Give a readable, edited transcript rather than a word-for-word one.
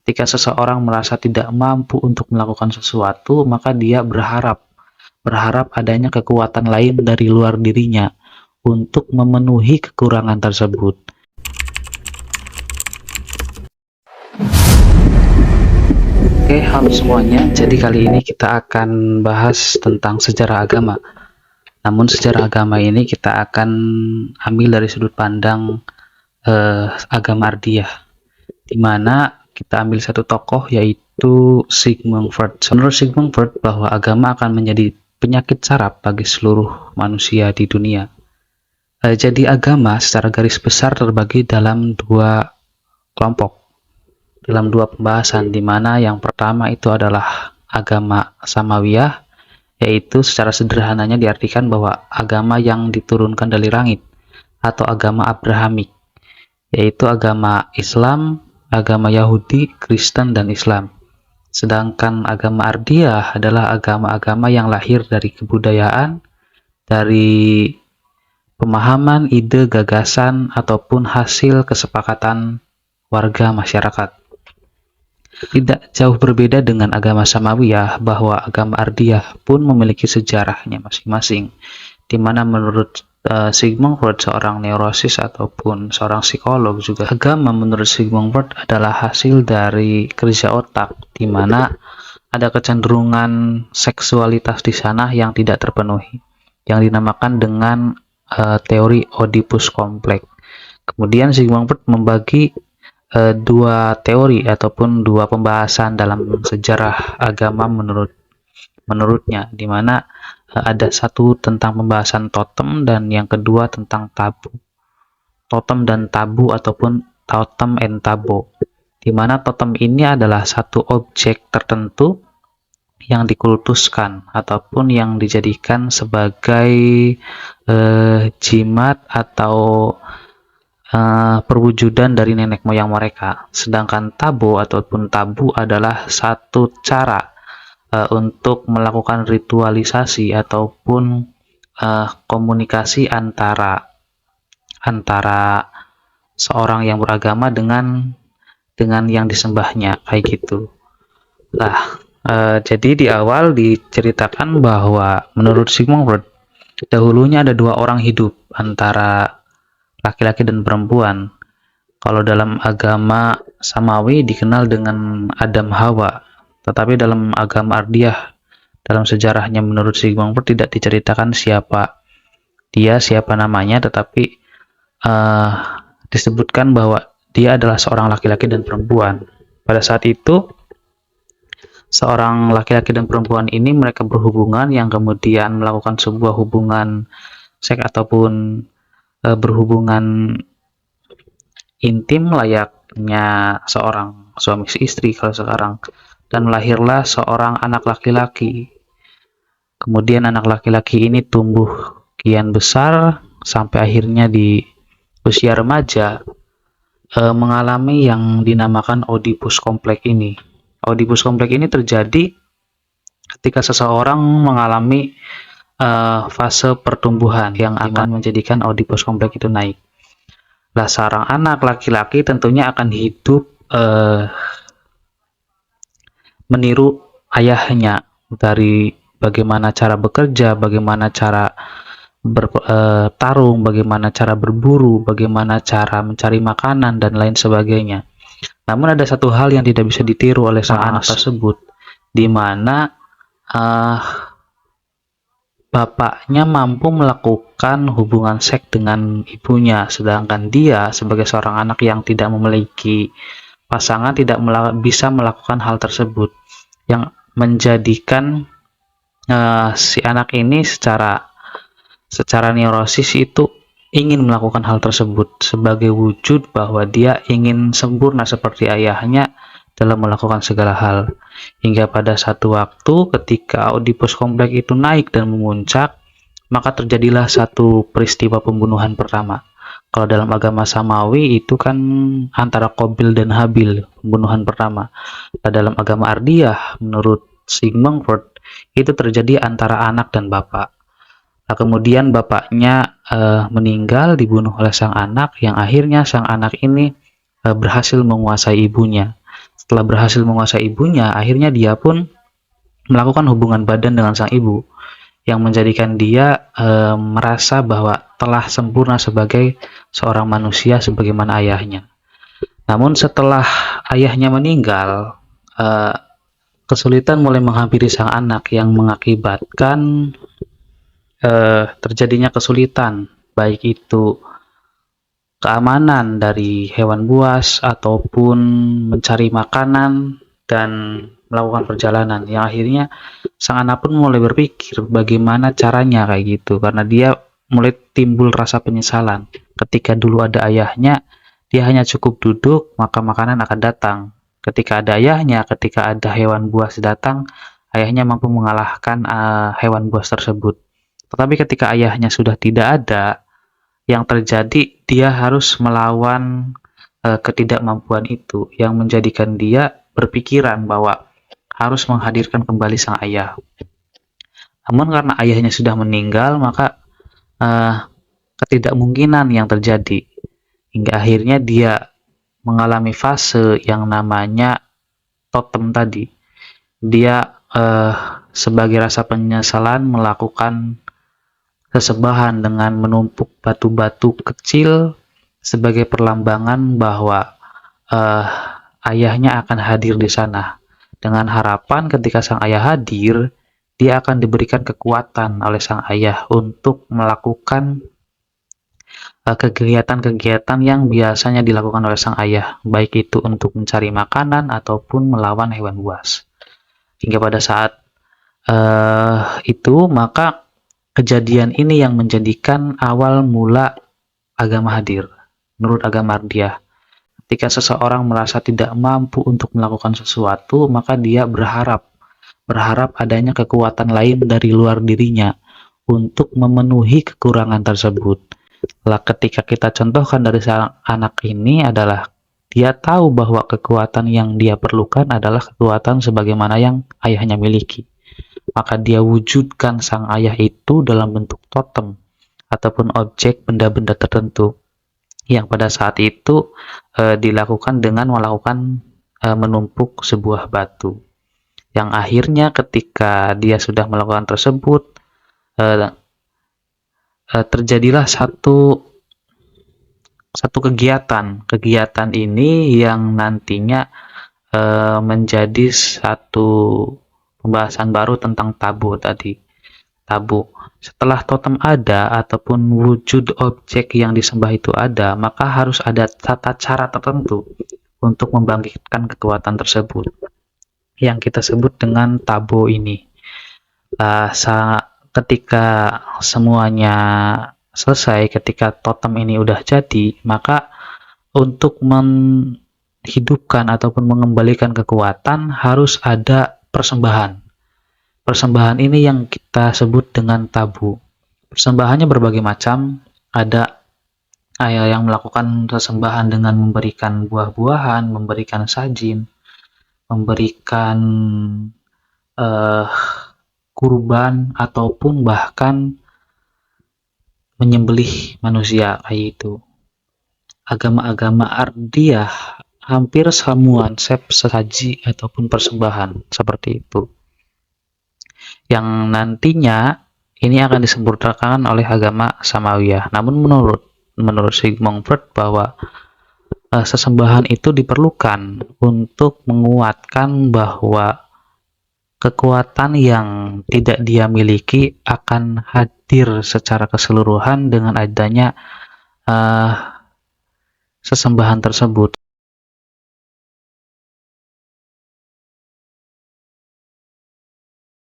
Ketika seseorang merasa tidak mampu untuk melakukan sesuatu, maka dia berharap adanya kekuatan lain dari luar dirinya untuk memenuhi kekurangan tersebut. Oke, halo semuanya. Jadi kali ini kita akan bahas tentang sejarah agama. Namun sejarah agama ini kita akan ambil dari sudut pandang agama Ardiyah, di mana kita ambil satu tokoh yaitu Sigmund Freud. Menurut Sigmund Freud bahwa agama akan menjadi penyakit saraf bagi seluruh manusia di dunia. Jadi agama secara garis besar terbagi dalam dua kelompok, dalam dua pembahasan, di mana yang pertama itu adalah agama Samawiyah, yaitu secara sederhananya diartikan bahwa agama yang diturunkan dari langit, atau agama Abrahamik, yaitu agama Islam, agama Yahudi, Kristen, dan Islam. Sedangkan agama Ardiyah adalah agama-agama yang lahir dari kebudayaan, dari pemahaman, ide, gagasan, ataupun hasil kesepakatan warga masyarakat. Tidak jauh berbeda dengan agama Samawiyah, bahwa agama Ardiyah pun memiliki sejarahnya masing-masing, di mana menurut Sigmund Freud, seorang neurosis ataupun seorang psikolog juga, agama menurut Sigmund Freud adalah hasil dari kerja otak, di mana ada kecenderungan seksualitas di sana yang tidak terpenuhi, yang dinamakan dengan teori Oedipus Complex. Kemudian Sigmund Freud membagi dua teori ataupun dua pembahasan dalam sejarah agama menurutnya, di mana ada satu tentang pembahasan totem dan yang kedua tentang tabu. Totem dan tabu ataupun totem and tabu, di mana totem ini adalah satu objek tertentu yang dikultuskan ataupun yang dijadikan sebagai jimat atau perwujudan dari nenek moyang mereka. Sedangkan tabu ataupun tabu adalah satu cara untuk melakukan ritualisasi ataupun komunikasi antara seorang yang beragama dengan yang disembahnya, kayak gitu. Nah, jadi di awal diceritakan bahwa menurut Sigmund Freud, dahulunya ada dua orang hidup antara laki-laki dan perempuan. Kalau dalam agama Samawi dikenal dengan Adam Hawa, tetapi dalam agama Ardiyah, dalam sejarahnya menurut Sigmund Freud tidak diceritakan siapa namanya, tetapi disebutkan bahwa dia adalah seorang laki-laki dan perempuan. Pada saat itu, seorang laki-laki dan perempuan ini mereka berhubungan, yang kemudian melakukan sebuah hubungan seks ataupun berhubungan intim layaknya seorang suami istri kalau sekarang, dan lahirlah seorang anak laki-laki. Kemudian anak laki-laki ini tumbuh kian besar sampai akhirnya di usia remaja mengalami yang dinamakan Oedipus Complex ini. Oedipus Complex ini terjadi ketika seseorang mengalami fase pertumbuhan yang akan menjadikan Oedipus Complex itu naik. Lah, seorang anak laki-laki tentunya akan hidup meniru ayahnya, dari bagaimana cara bekerja, bagaimana cara bertarung, bagaimana cara berburu, bagaimana cara mencari makanan, dan lain sebagainya. Namun ada satu hal yang tidak bisa ditiru oleh sang anak tersebut, di mana bapaknya mampu melakukan hubungan seks dengan ibunya, sedangkan dia sebagai seorang anak yang tidak memiliki pasangan tidak bisa melakukan hal tersebut, yang menjadikan si anak ini secara neurosis itu ingin melakukan hal tersebut sebagai wujud bahwa dia ingin sempurna seperti ayahnya dalam melakukan segala hal. Hingga pada satu waktu ketika Oedipus Complex itu naik dan memuncak, maka terjadilah satu peristiwa pembunuhan pertama. Kalau dalam agama Samawi itu kan antara Qabil dan Habil, pembunuhan pertama. Nah, dalam agama Ardiyah menurut Sigmund Freud itu terjadi antara anak dan bapak. Nah, kemudian bapaknya meninggal, dibunuh oleh sang anak, yang akhirnya sang anak ini berhasil menguasai ibunya. Setelah berhasil menguasai ibunya, akhirnya dia pun melakukan hubungan badan dengan sang ibu, yang menjadikan dia merasa bahwa telah sempurna sebagai seorang manusia sebagaimana ayahnya. Namun setelah ayahnya meninggal, kesulitan mulai menghampiri sang anak yang mengakibatkan terjadinya kesulitan, baik itu keamanan dari hewan buas ataupun mencari makanan dan melakukan perjalanan, yang akhirnya sang anak pun mulai berpikir bagaimana caranya kayak gitu, karena dia mulai timbul rasa penyesalan. Ketika dulu ada ayahnya, dia hanya cukup duduk maka makanan akan datang. Ketika ada ayahnya, ketika ada hewan buas datang, ayahnya mampu mengalahkan hewan buas tersebut. Tetapi ketika ayahnya sudah tidak ada, yang terjadi dia harus melawan ketidakmampuan itu, yang menjadikan dia berpikiran bahwa harus menghadirkan kembali sang ayah. Namun karena ayahnya sudah meninggal, maka ketidakmungkinan yang terjadi, hingga akhirnya dia mengalami fase yang namanya totem tadi. Dia sebagai rasa penyesalan melakukan sesembahan dengan menumpuk batu-batu kecil sebagai perlambangan bahwa ayahnya akan hadir di sana, dengan harapan ketika sang ayah hadir, dia akan diberikan kekuatan oleh sang ayah untuk melakukan kegiatan-kegiatan yang biasanya dilakukan oleh sang ayah, baik itu untuk mencari makanan ataupun melawan hewan buas. Hingga pada saat itu, maka kejadian ini yang menjadikan awal mula agama hadir. Menurut agama Ardiyah, ketika seseorang merasa tidak mampu untuk melakukan sesuatu, maka dia berharap adanya kekuatan lain dari luar dirinya untuk memenuhi kekurangan tersebut. Lah, ketika kita contohkan dari sang anak ini adalah dia tahu bahwa kekuatan yang dia perlukan adalah kekuatan sebagaimana yang ayahnya miliki. Maka dia wujudkan sang ayah itu dalam bentuk totem ataupun objek benda-benda tertentu, yang pada saat itu dilakukan dengan melakukan menumpuk sebuah batu, yang akhirnya ketika dia sudah melakukan tersebut, terjadilah satu kegiatan ini yang nantinya menjadi satu pembahasan baru tentang tabu tadi. Tabu. Setelah totem ada ataupun wujud objek yang disembah itu ada, maka harus ada tata cara tertentu untuk membangkitkan kekuatan tersebut, yang kita sebut dengan tabu ini. Ketika semuanya selesai, ketika totem ini udah jadi, maka untuk menghidupkan ataupun mengembalikan kekuatan harus ada persembahan. Persembahan ini yang kita sebut dengan tabu. Persembahannya berbagai macam. Ada yang melakukan persembahan dengan memberikan buah-buahan, memberikan sajin, memberikan kurban, ataupun bahkan menyembelih manusia kayak itu. Agama-agama Ardiyah hampir semua konsep sesaji ataupun persembahan seperti itu, yang nantinya ini akan disempurnakan oleh agama Samawiyah. Namun menurut Sigmund Freud bahwa sesembahan itu diperlukan untuk menguatkan bahwa kekuatan yang tidak dia miliki akan hadir secara keseluruhan dengan adanya sesembahan tersebut.